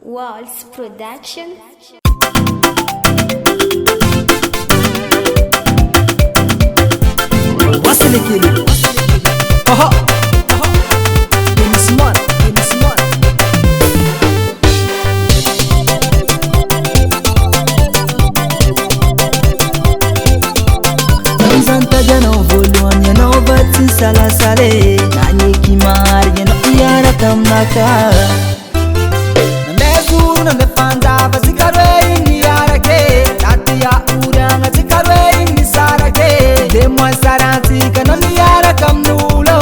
Waltz Production. Wasili kili. Aha. Give me smart, give me smart. Zamzanta jano voluan ya no batsi sala sale. Nani kimar ya no iara kamaka. Nande fanda basikarwe ni arake. Tatia uranga tikarwe ni sarake. Demo sarati kanoni yara kamnulo.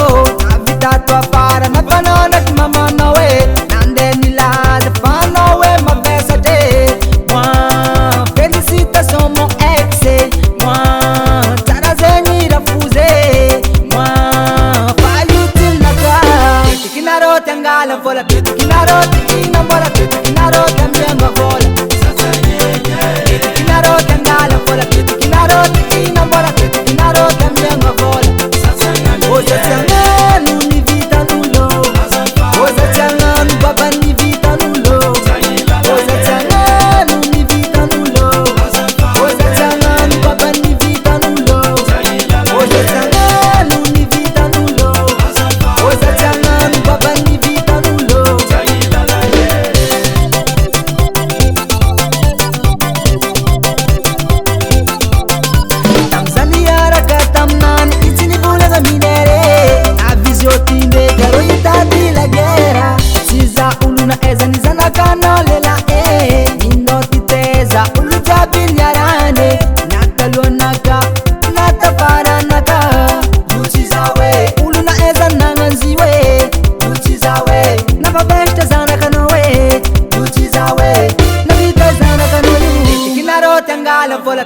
Avita tua para na panona mama noe. Nande nila de panoe ma besa de. Moi félicitations mon ex. Moi tarazeni rafuse. Moi fayutil naga. Kinaro tengala vola kinaro tikina vola kinaro también vola. Kinaro tengala vola kinaro tikina vola kinaro también vola. Oza tangani ni vita nulo. Oza tangani baba ni vita nulo. Oza tangani ni vita nulo. Oza tangani baba ni vita nulo. Oza tangani ni vita nulo. Oza tangani baba ni vita nulo. Tanzania rakatamnan itini bula za minere. Avizio tinde garo itati la guerra. Siza uluna eza nizana kanolela Indo titeza ulu jabin yarane. Nakalo naka natafara naka. Luchizawe uluna eza nanganziwe. Luchizawe nababeshte zana kanowe. Luchizawe nabita zana kanowe. Kinaro tangala vola